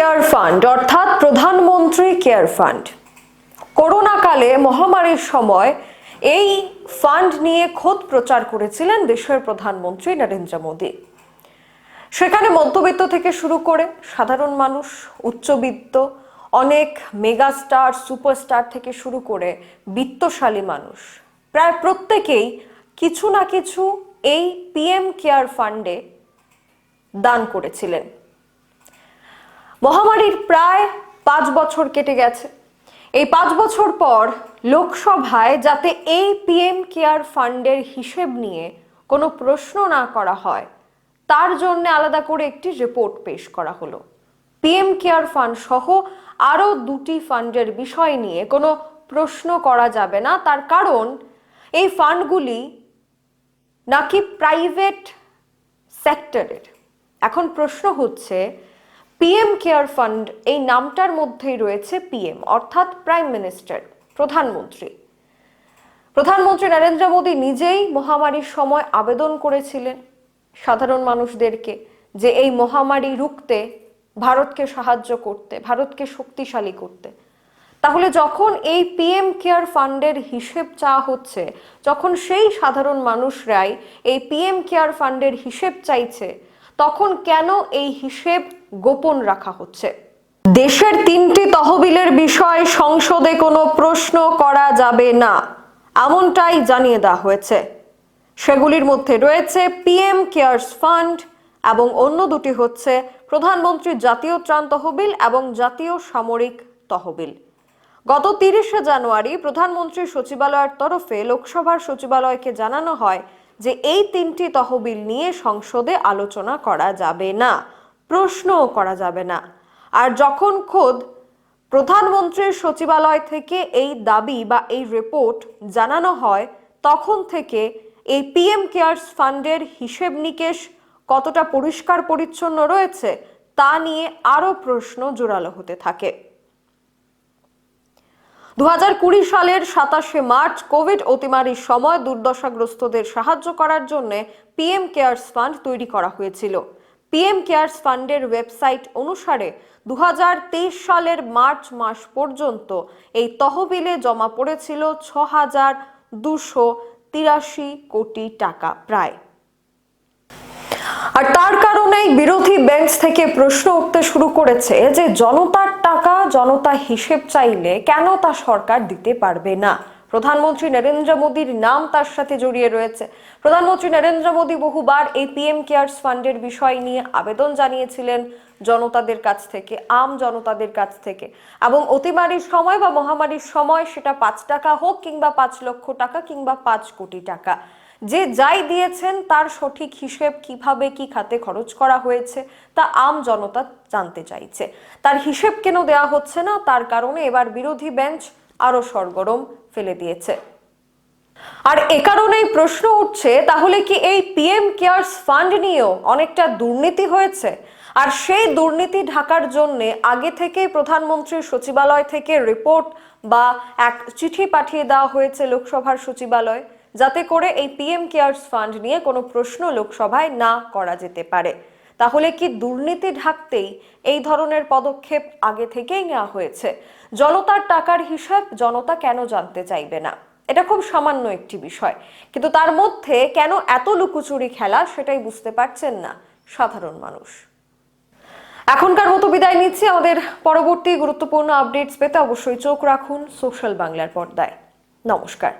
Care fund অর্থাৎ প্রধানমন্ত্রী care fund. Corona কালে মহামারীর সময় এই ফান্ড নিয়ে খোদ প্রচার করেছিলেন দেশের প্রধানমন্ত্রী নরেন্দ্র মোদী। সেখানে মধ্যবিত্ত থেকে শুরু করে সাধারণ মানুষ, উচ্চবিত্ত, অনেক মেগাস্টার, সুপারস্টার থেকে শুরু করে বিত্তশালী মানুষ প্রায় প্রত্যেকেই কিছু না কিছু এই পিএম কেয়ার ফান্ডে দান করেছিলেন। মহামারীর প্রায় 5 বছর কেটে গেছে। এই 5 বছর পর লোকসভায় যাতে এই পিএম কেয়ার ফান্ডের হিসেব নিয়ে কোনো প্রশ্ন না করা হয়, তার জন্য আলাদা করে একটি রিপোর্ট পেশ করা হলো। পিএম কেয়ার ফান্ড সহ আরো 2টি ফান্ডের বিষয় নিয়ে কোনো প্রশ্ন করা যাবে না, তার কারণ এই ফান্ডগুলি নাকি প্রাইভেট সেক্টরের। এখন প্রশ্ন হচ্ছে, পিএম কেয়ার ফান্ড এই নামটার মধ্যেই রয়েছে পিএম অর্থাৎ প্রাইম মিনিস্টার, প্রধানমন্ত্রী নরেন্দ্র মোদী নিজেই মহামারীর সময় আবেদন করেছিলেন সাধারণ মানুষদেরকে যে এই মহামারী রুখতে ভারতকে সাহায্য করতে, ভারতকে শক্তিশালী করতে। তাহলে যখন এই পিএম কেয়ার ফান্ডের হিসেব চাওয়া হচ্ছে, যখন সেই সাধারণ মানুষরাই এই পিএম কেয়ার ফান্ডের হিসেব চাইছে, তখন কেন এই হিসেব গোপন রাখা হচ্ছে? দেশের 3টি তহবিলের বিষয় সংসদে কোনো প্রশ্ন করা যাবে না, এমনটাই জানিয়ে দেওয়া হয়েছে। সেগুলির মধ্যে রয়েছে পিএম কেয়ারস ফান্ড এবং অন্য দুটি হচ্ছে প্রধানমন্ত্রীর জাতীয় ত্রাণ তহবিল এবং জাতীয় সামরিক তহবিল। গত 30শে জানুয়ারি প্রধানমন্ত্রীর সচিবালয়ের তরফে লোকসভার সচিবালয়কে জানানো হয় যে এই 3টি তহবিল নিয়ে সংসদে আলোচনা করা যাবে না, প্রশ্নও করা যাবে না। আর যখন খোদ প্রধানমন্ত্রীর সচিবালয় থেকে এই দাবি বা এই রিপোর্ট জানানো হয়, তখন থেকে এই পিএম কেয়ারস ফান্ডের হিসেব নিকেশ কতটা পরিষ্কার পরিচ্ছন্ন রয়েছে তা নিয়ে আরো প্রশ্ন জোরালো হতে থাকে। 2020 সালের 27শে মার্চ কোভিড অতিমারির সময় দুর্দশাগ্রস্তদের সাহায্য করার জন্য পিএম কেয়ারস ফান্ড তৈরি করা হয়েছিল। পিএম কেয়ারস ফান্ডের ওয়েবসাইট অনুসারে 2023 সালের মার্চ মাস পর্যন্ত এই তহবিলে জমা পড়েছিল 6,283 কোটি টাকা প্রায়। আর তার কারণেই বিরোধী বেঞ্চ থেকে প্রশ্ন উঠতে শুরু করেছে যে জনতার টাকা জনতা হিসেব চাইলে কেন তা সরকার দিতে পারবে না? প্রধানমন্ত্রী নরেন্দ্র মোদীর নাম তার সাথে জড়িয়ে রয়েছে। প্রধানমন্ত্রী নরেন্দ্র মোদী বহুবার এই পিএম কেয়ারস ফান্ডের বিষয় নিয়ে আবেদন জানিয়েছিলেন জনতাদের কাছ থেকে, আম জনতাদের কাছ থেকে, এবং অতিমারির সময় বা মহামারীর সময় সেটা 5 টাকা হোক কিংবা 5 লক্ষ টাকা কিংবা 5 কোটি টাকা, যে যাই দিয়েছেন তার সঠিক হিসেব কিভাবে কি খাতে খরচ করা হয়েছে তা আম জনতা জানতে চাইছে। তার হিসেব কেন দেওয়া হচ্ছে না, তার কারণে এবার বিরোধী বেঞ্চ আরো সরগরম ফেলে দিয়েছে। আর এ কারণেই প্রশ্ন উঠছে, তাহলে কি এই পিএম কেয়ারস ফান্ড নিয়েও অনেকটা দুর্নীতি হয়েছে? আর সেই দুর্নীতি ঢাকার জন্য আগে থেকেই প্রধানমন্ত্রীর সচিবালয় থেকে রিপোর্ট বা এক চিঠি পাঠিয়ে দেওয়া হয়েছে লোকসভার সচিবালয়, যাতে করে এই পিএম কেয়ারস ফান্ড নিয়ে কোনো প্রশ্ন লোকসভায় না করা যেতে পারে। তাহলে কি দুর্নীতি ঢাকতেই এই ধরনের পদক্ষেপ আগে থেকেই নেওয়া হয়েছে? জনতার টাকার হিসাব জনতা কেন জানতে চাইবে না? এটা খুব সামান্য একটি বিষয়, কিন্তু তার মধ্যে কেন এত লুকোচুরি খেলা সেটাই বুঝতে পারছেন না সাধারণ মানুষ। এখনকার মতো বিদায় নিচ্ছি। আমাদের পরবর্তী গুরুত্বপূর্ণ আপডেটস পেতে অবশ্যই চোখ রাখুন সোশ্যাল বাংলার পর্দায়। নমস্কার।